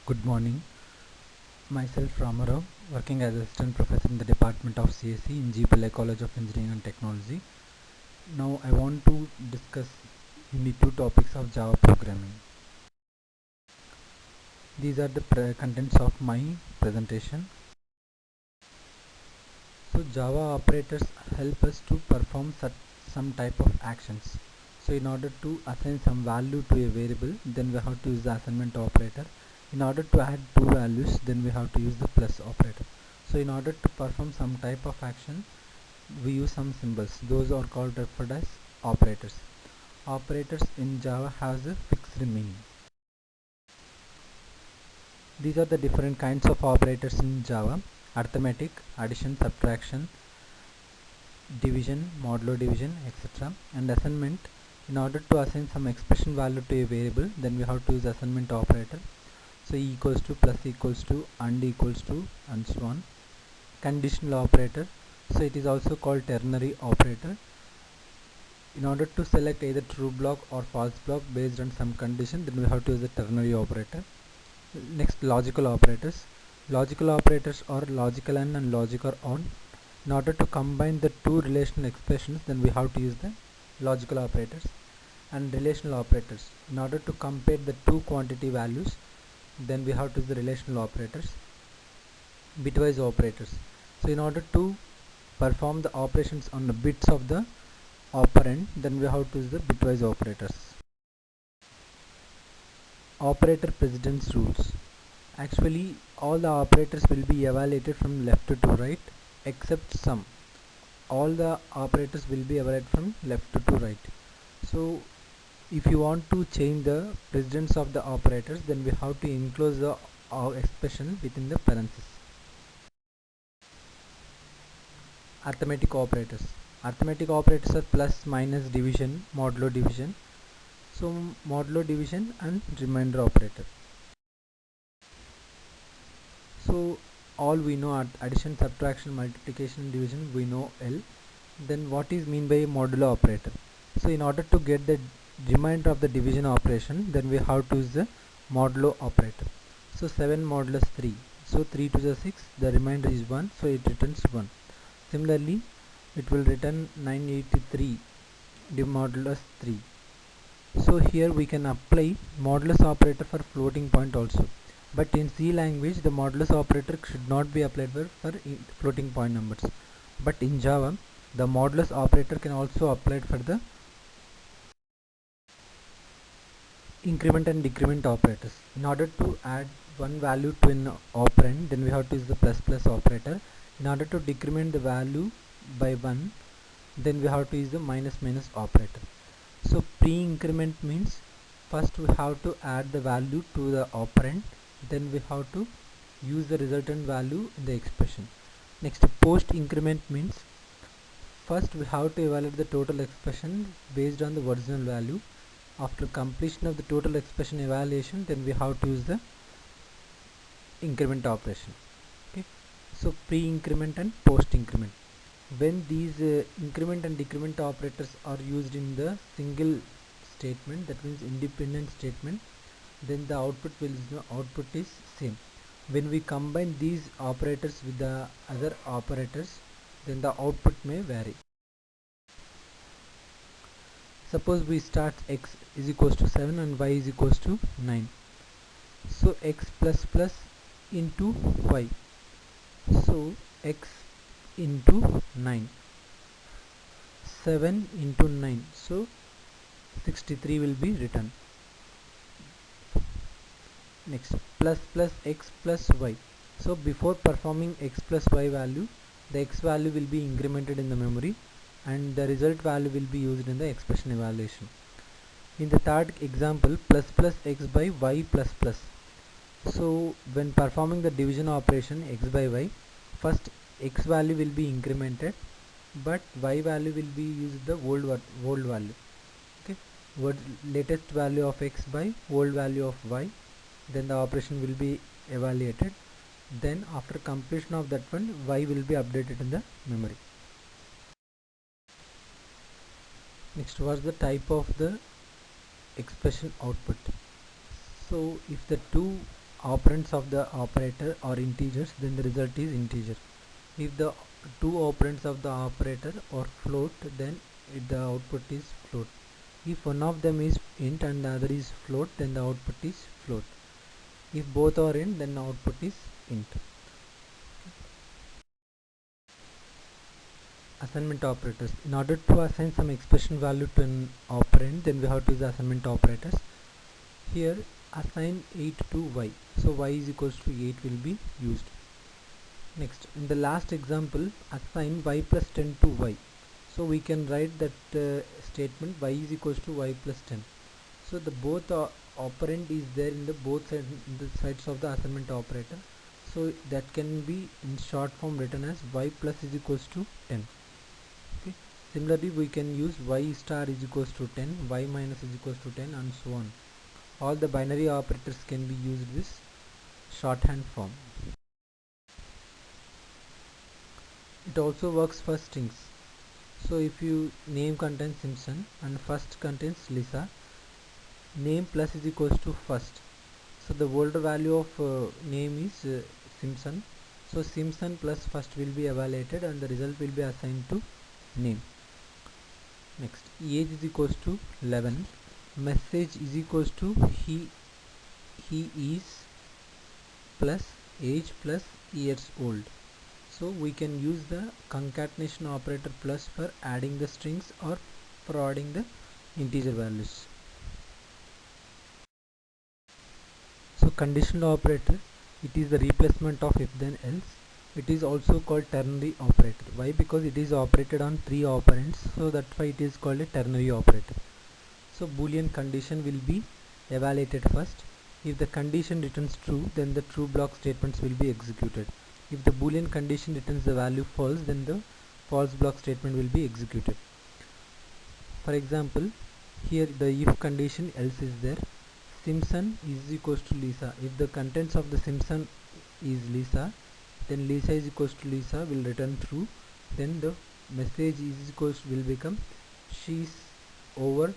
Good morning. Myself Ramarao, working as assistant professor in the Department of CSE in G. Pillai College of Engineering and Technology. Now I want to discuss the two topics of Java programming. These are the contents of my presentation. So Java operators help us to perform some type of actions. So in order to assign some value to a variable, then we have to use the assignment operator. In order to add two values, then we have to use the plus operator. So in order to perform some type of action, we use some symbols. Those are called referred as operators. Operators in Java has a fixed meaning. These are the different kinds of operators in Java: arithmetic, addition, subtraction, division, modulo division, etc. And assignment. In order to assign some expression value to a variable, then we have to use assignment operator. So e equals to, plus equals to, and equals to, and so on. Conditional operator. So it is also called ternary operator. In order to select either true block or false block based on some condition, then we have to use the ternary operator. Next, logical operators. Logical operators are logical and logical on. In order to combine the two relational expressions, then we have to use the logical operators. And relational operators. In order to compare the two quantity values, then we have to use the relational operators. Bitwise operators. So in order to perform the operations on the bits of the operand, then we have to use the bitwise operators. Operator precedence rules. Actually, all the operators will be evaluated from left to right except some. All the operators will be evaluated from left to right. So if you want to change the precedence of the operators, then we have to enclose the expression within the parenthesis. Arithmetic operators. Arithmetic operators are plus, minus, division, modulo division. So modulo division and remainder operator. So all we know addition, subtraction, multiplication, division, we know L. Then what is mean by modulo operator? So in order to get the remainder of the division operation, then we have to use the modulo operator. So 7 modulus 3. So 3 to the 6, the remainder is 1, so it returns 1. Similarly, it will return 983 modulus 3. So here we can apply modulus operator for floating point also. But in C language, the modulus operator should not be applied for floating point numbers. But in Java, the modulus operator can also applied for the increment and decrement operators. In order to add one value to an operand, then we have to use the plus plus operator. In order to decrement the value by 1, then we have to use the minus minus operator. So pre-increment means first we have to add the value to the operand, then we have to use the resultant value in the expression. Next, post increment means first we have to evaluate the total expression based on the original value. After completion of the total expression evaluation, then we have to use the increment operation. Okay, so pre-increment and post increment. When these increment and decrement operators are used in the single statement, that means independent statement, then the output is same. When we combine these operators with the other operators, then the output may vary. Suppose we start x is equals to 7 and y is equals to 9. So x plus plus into y. So x into 9. 7 into 9. So 63 will be written. Next, plus plus x plus y. So before performing x plus y value, the x value will be incremented in the memory and the result value will be used in the expression evaluation. In the third example, plus plus x by y plus plus. So when performing the division operation x by y, first x value will be incremented, but y value will be used the old value. Okay, what latest value of x by old value of y, then the operation will be evaluated. Then after completion of that one, y will be updated in the memory. Next, what's the type of the expression output? So if the two operands of the operator are integers, then the result is integer. If the two operands of the operator are float, then the output is float. If one of them is int and the other is float, then the output is float. If both are int, then the output is int. Assignment operators. In order to assign some expression value to an operand, then we have to use assignment operators. Here assign 8 to y, so y is equals to 8 will be used. Next, in the last example, assign y plus 10 to y, so we can write that statement y is equals to y plus 10. So the both operand is there in the both sides of the assignment operator, so that can be in short form written as y plus is equals to 10. Okay. Similarly, we can use y star is equals to 10, y minus is equals to 10, and so on. All the binary operators can be used this shorthand form. It also works for strings. So if you name contains Simpson and first contains Lisa, name plus is equals to first. So the older value of name is Simpson. So Simpson plus first will be evaluated and the result will be assigned to name. Next, age is equals to 11. Message is equals to he is plus age plus years old. So we can use the concatenation operator plus for adding the strings or for adding the integer values. So conditional operator, it is the replacement of if then else. It is also called ternary operator. Why? Because it is operated on 3 operands, so that's why it is called a ternary operator. So boolean condition will be evaluated first. If the condition returns true, then the true block statements will be executed. If the boolean condition returns the value false, then the false block statement will be executed. For example, here the if condition else is there. Simpson is equals to Lisa. If the contents of the Simpson is Lisa, then Lisa is equals to Lisa will return true. Then the message is equals will become she's over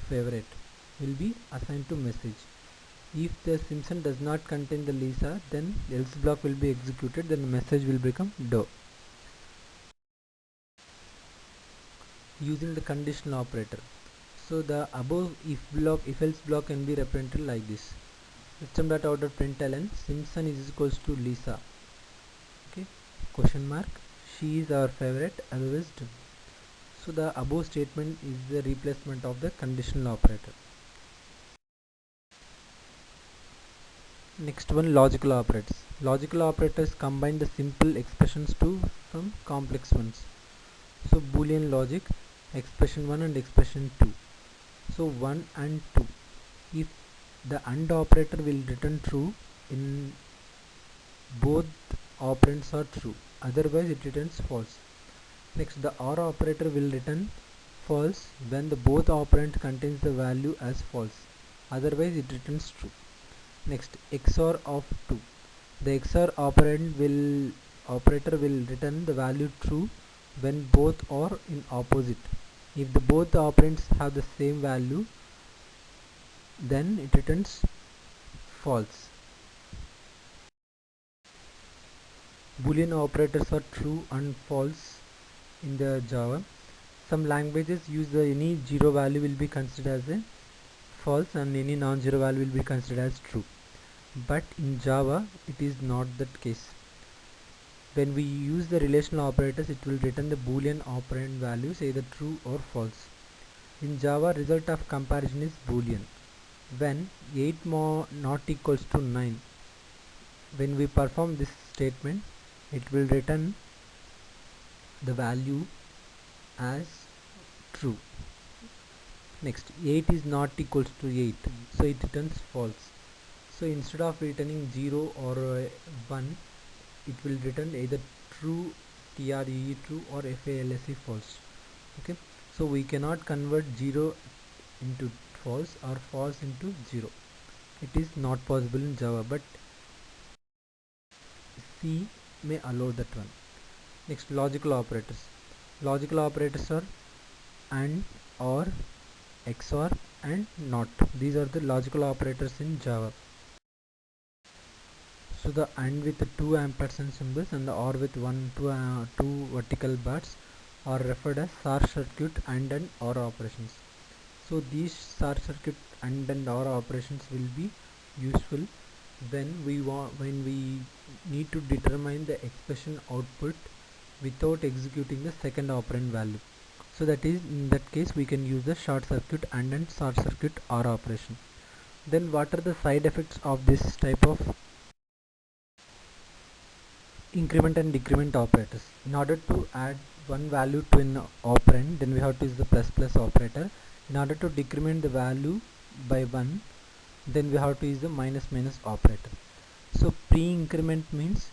favorite will be assigned to message. If the Simpson does not contain the Lisa, then else block will be executed, then the message will become do. Using the conditional operator. So the above if else block can be represented like this. System.out.println Simpson is equals to Lisa. Okay, question mark, she is our favorite, otherwise do. So the above statement is the replacement of the conditional operator. Next one, logical operators. Logical operators combine the simple expressions to some complex ones. So boolean logic, expression 1 and expression 2. So 1 and 2. If the AND operator will return true in both operands are true, otherwise it returns false. Next, the OR operator will return false when the both operand contains the value as false, otherwise it returns true. Next, XOR of 2. The XOR operator will return the value true when both are in opposite. If the both operands have the same value, then it returns false. Boolean operators are true and false in the Java. Some languages use any zero value will be considered as a false and any non-zero value will be considered as true. But in Java, it is not that case. When we use the relational operators, it will return the boolean operand values either true or false. In Java, result of comparison is boolean. When 8 more not equals to 9, when we perform this statement, it will return the value as true. Next, 8 is not equals to 8, so it returns false. So instead of returning 0 or 1, it will return either true, true or false false. Okay, so we cannot convert 0 into false or false into 0. It is not possible in Java, but C may allow that one. Next, logical operators. Logical operators are AND, OR, XOR and NOT. These are the logical operators in Java. So the AND with the two ampersand symbols and the OR with two vertical bars are referred as short circuit and OR operations. So these short circuit and OR operations will be useful when we need to determine the expression output without executing the second operand value. So that is, in that case, we can use the short circuit and short circuit OR operation. Then what are the side effects of this type of increment and decrement operators? In order to add one value to an operand, then we have to use the plus plus operator. In order to decrement the value by 1, then we have to use the minus minus operator. So pre-increment means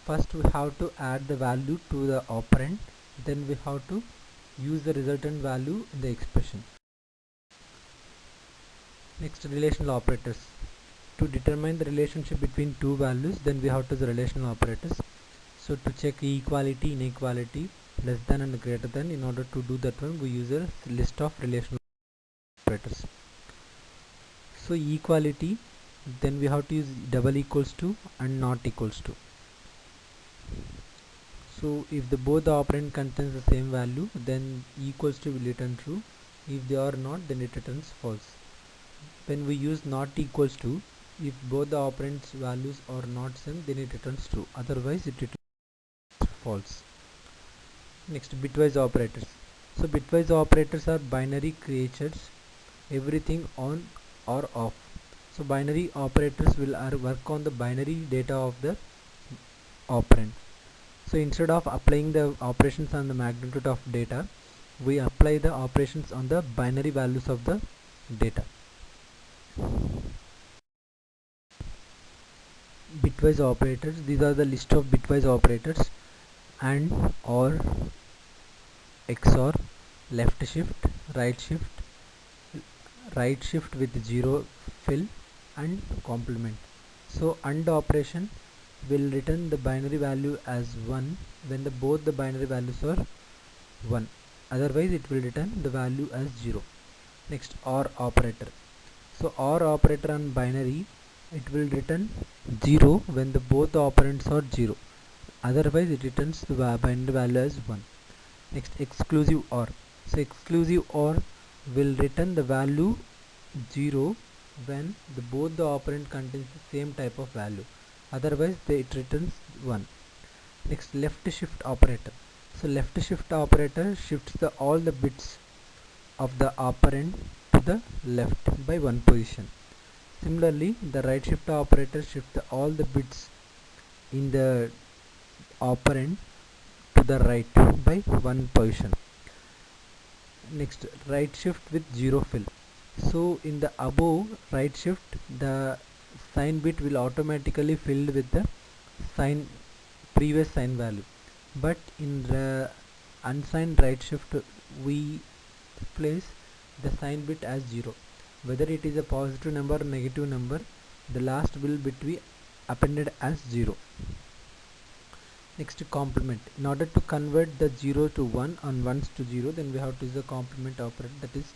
first we have to add the value to the operand, then we have to use the resultant value in the expression. Next, relational operators. To determine the relationship between two values, then we have to use the relational operators. So to check equality, inequality, less than and greater than, in order to do that one, we use a list of relational operators. So equality, then we have to use double equals to and not equals to. So if both the operand contains the same value, then equals to will return true. If they are not, then it returns false. When we use not equals to, if both the operands values are not same, then it returns true. Otherwise, it returns false. Next, bitwise operators. So bitwise operators are binary creatures, everything on or off. So binary operators will work on the binary data of the operand. So instead of applying the operations on the magnitude of data, we apply the operations on the binary values of the data. Bitwise operators, these are the list of bitwise operators: AND, OR, XOR, left shift, right shift with zero fill, and complement. So AND operation will return the binary value as 1 when both the binary values are 1, otherwise it will return the value as 0. Next, OR operator. So OR operator on binary, it will return 0 when both the operands are 0, otherwise it returns the binary value as 1. Next, exclusive OR. So exclusive OR will return the value 0 when both the operand contains the same type of value, otherwise it returns 1. Next, left shift operator. So left shift operator shifts all the bits of the operand to the left by one position. Similarly, the right shift operator shifts all the bits in the operand to the right by one position. Next, right shift with zero fill. So in the above right shift, the sign bit will automatically filled with the previous sign value, but in the unsigned right shift, we place the sign bit as 0. Whether it is a positive number or negative number, the last will be appended as 0. Next, complement. In order to convert the 0 to 1 and 1s to 0, then we have to use the complement operator, that is